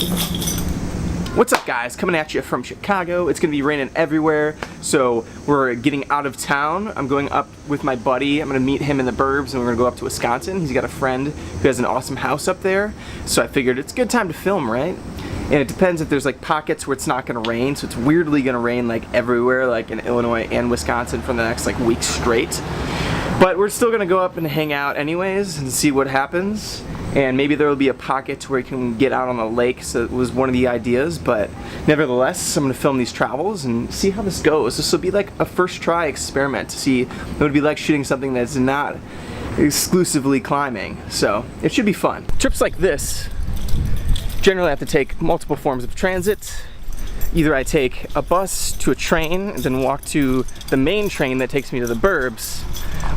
What's up, guys? Coming at you from Chicago. It's gonna be raining everywhere, so we're getting out of town. I'm going up with my buddy. I'm gonna meet him in the burbs, and we're gonna go up to Wisconsin. He's got a friend who has an awesome house up there, so I figured it's a good time to film, right? And it depends if there's like pockets where it's not gonna rain, so it's weirdly gonna rain like everywhere, like in Illinois and Wisconsin for the next like week straight. But we're still gonna go up and hang out anyways and see what happens. And maybe there will be a pocket where you can get out on the lake, so it was one of the ideas, but nevertheless, I'm going to film these travels and see how this goes. This will be like a first try experiment to see what it would be like shooting something that's not exclusively climbing, so it should be fun. Trips like this generally have to take multiple forms of transit. Either I take a bus to a train and then walk to the main train that takes me to the burbs,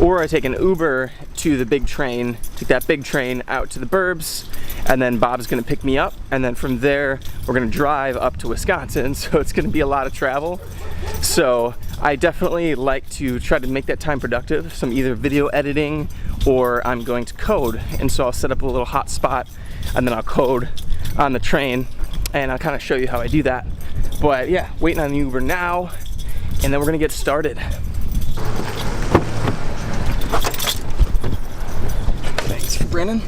or I take an Uber to the big train, take that big train out to the burbs, and then Bob's gonna pick me up, and then from there we're gonna drive up to Wisconsin, so it's gonna be a lot of travel. So I definitely like to try to make that time productive, so I'm either video editing or I'm going to code, and so I'll set up a little hotspot and then I'll code on the train, and I'll kind of show you how I do that. But yeah, waiting on the Uber now, and then we're gonna get started. Thanks, Brennan.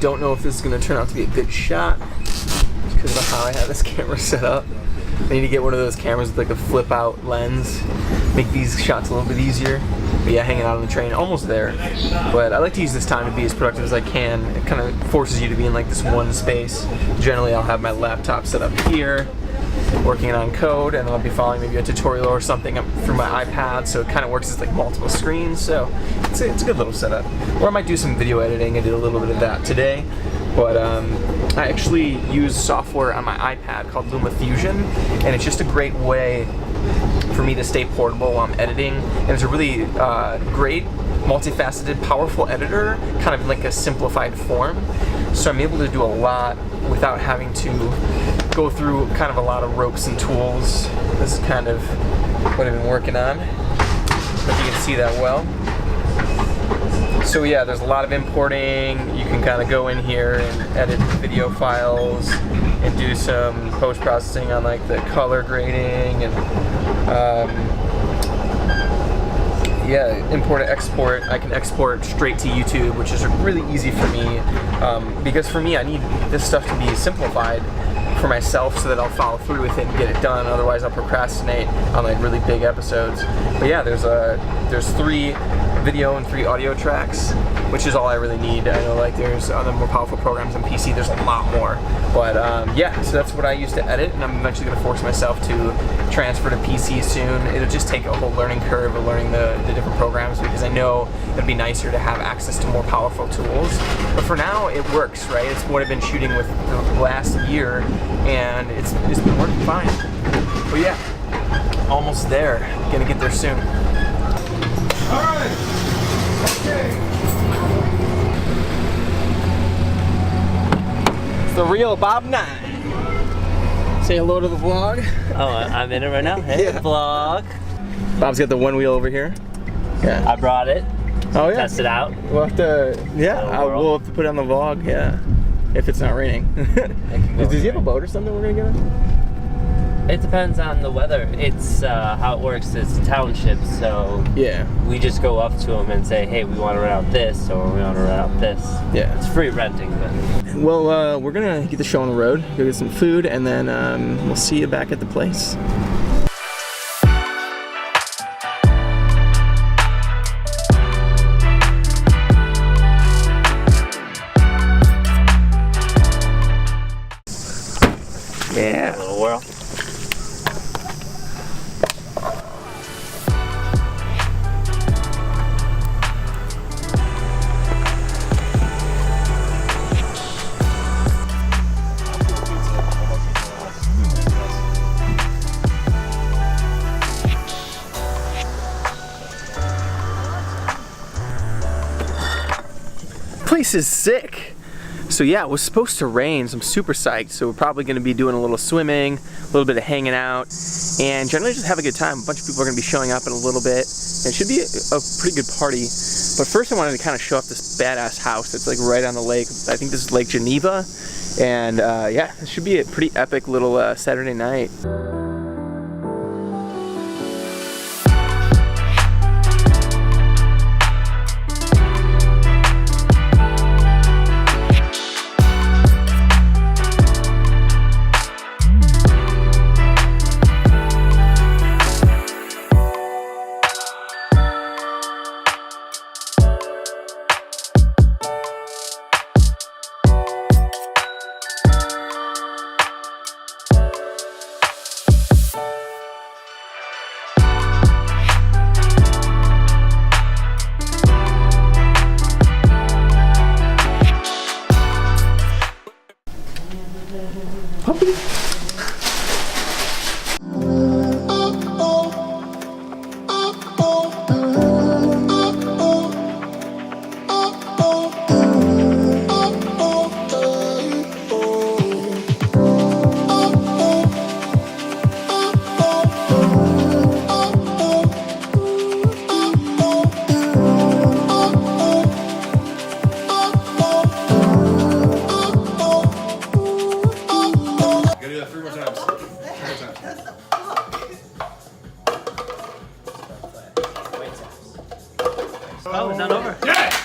Don't know if this is going to turn out to be a good shot because of how I have this camera set up. I need to get one of those cameras with like a flip out lens, make these shots a little bit easier. But yeah, hanging out on the train, almost there. But I like to use this time to be as productive as I can. It kind of forces you to be in like this one space. Generally I'll have my laptop set up here, working on code, and then I'll be following maybe a tutorial or something through my iPad, so it kind of works as like multiple screens, so it's a good little setup. Or I might do some video editing. I did a little bit of that today, but I actually use software on my iPad called LumaFusion, and it's just a great way for me to stay portable while I'm editing, and it's a really great, multifaceted, powerful editor, kind of in like a simplified form, so I'm able to do a lot without having to go through kind of a lot of ropes and tools. This is kind of what I've been working on, if you can see that well. So yeah, there's a lot of importing. You can kind of go in here and edit video files and do some post-processing on like the color grading and yeah, import and export. I can export straight to YouTube, which is really easy for me because for me I need this stuff to be simplified for myself so that I'll follow through with it and get it done. Otherwise I'll procrastinate on like really big episodes. But yeah, there's 3 video and 3 audio tracks, which is all I really need. I know like there's other more powerful programs on PC, there's a lot more. But yeah, so that's what I use to edit, and I'm eventually going to force myself to transfer to PC soon. It'll just take a whole learning curve of learning the different programs, because I know it'd be nicer to have access to more powerful tools. But for now, it works, right? It's what I've been shooting with the last year, and it's been working fine. But yeah, almost there. Gonna get there soon. All right. Okay. It's the real Bob 9. Say hello to the vlog. Oh, I'm in it right now? Hey, yeah. Vlog. Bob's got the one wheel over here. Yeah. I brought it. Oh yeah. Test it out. We'll have to, yeah, we'll have to put it on the vlog, yeah. If it's not raining. Does he have a boat or something we're gonna get on? It depends on the weather. It's how it works. It's townships, so yeah, we just go up to them and say, "Hey, we want to rent out this," or "We want to rent out this." Yeah, it's free renting. But well, we're gonna get the show on the road, go get some food, and then we'll see you back at the place. Yeah. A little whirl. place is sick. So yeah, it was supposed to rain, so I'm super psyched. So we're probably gonna be doing a little swimming, a little bit of hanging out, and generally just have a good time. A bunch of people are gonna be showing up in a little bit. And it should be a pretty good party. But first I wanted to kind of show off this badass house that's like right on the lake. I think this is Lake Geneva. And yeah, it should be a pretty epic little Saturday night. Oh, it's not over. Yeah!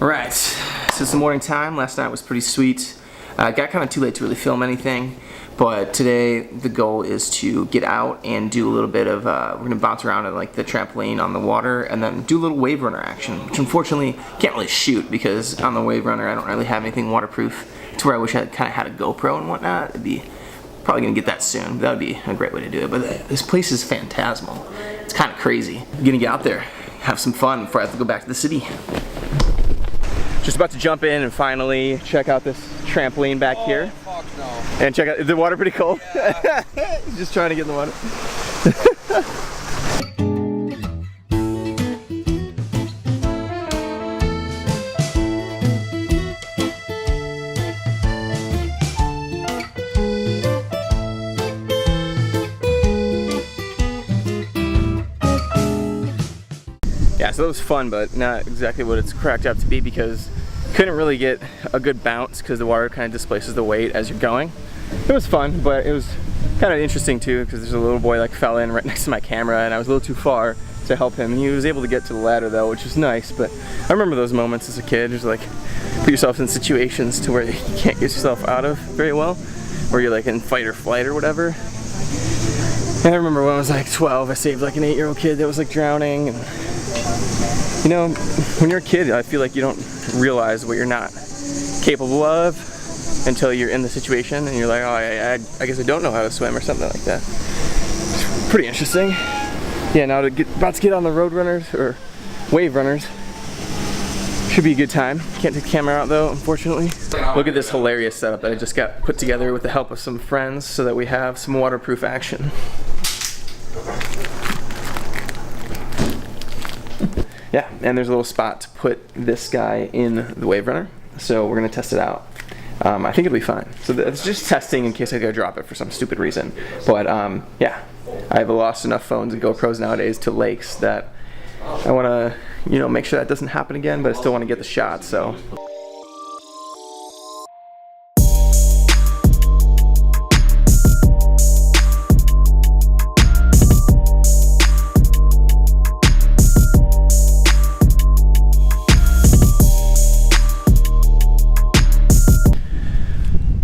Alright, so it's the morning time. Last night was pretty sweet. It got kind of too late to really film anything, but today the goal is to get out and do a little bit of, we're going to bounce around at like the trampoline on the water and then do a little wave runner action, which unfortunately can't really shoot because on the wave runner I don't really have anything waterproof to where I wish I kind of had a GoPro and whatnot. It'd be probably going to get that soon. That would be a great way to do it, but this place is phantasmal. It's kind of crazy. I'm going to get out there, have some fun before I have to go back to the city. Just about to jump in and finally check out this trampoline back here. Fuck no. And check out, the water pretty cold? Yeah. Just trying to get in the water. Yeah, so that was fun, but not exactly what it's cracked up to be because couldn't really get a good bounce because the water kind of displaces the weight as you're going. It was fun, but it was kind of interesting too because there's a little boy like fell in right next to my camera and I was a little too far to help him. And he was able to get to the ladder though, which was nice, but I remember those moments as a kid, just like put yourself in situations to where you can't get yourself out of very well, where you're like in fight or flight or whatever. And I remember when I was like 12, I saved like an 8-year-old kid that was like drowning. And you know, when you're a kid, I feel like you don't realize what you're not capable of until you're in the situation and you're like, oh, I guess I don't know how to swim or something like that. It's pretty interesting. Yeah, now about to get on the road runners or wave runners. Should be a good time. Can't take the camera out though, unfortunately. Look at this hilarious setup that I just got put together with the help of some friends so that we have some waterproof action. Yeah, and there's a little spot to put this guy in the wave runner, so we're gonna test it out. I think it'll be fine. So it's just testing in case I gotta drop it for some stupid reason. But yeah, I've lost enough phones and GoPros nowadays to lakes that I wanna, you know, make sure that doesn't happen again, but I still wanna get the shot, so.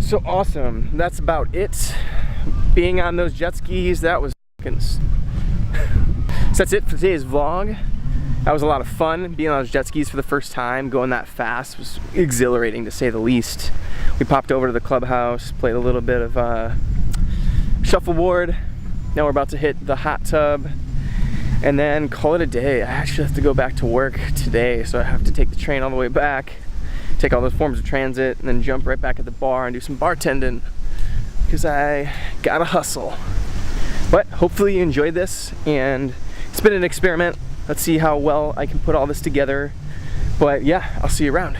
So awesome. That's about it. Being on those jet skis, that was fucking... So that's it for today's vlog. That was a lot of fun. Being on those jet skis for the first time, going that fast was exhilarating to say the least. We popped over to the clubhouse, played a little bit of shuffleboard. Now we're about to hit the hot tub. and then call it a day. I actually have to go back to work today, so I have to take the train all the way back, take all those forms of transit, and then jump right back at the bar and do some bartending, because I gotta hustle. But hopefully you enjoyed this, and it's been an experiment. Let's see how well I can put all this together. But yeah, I'll see you around.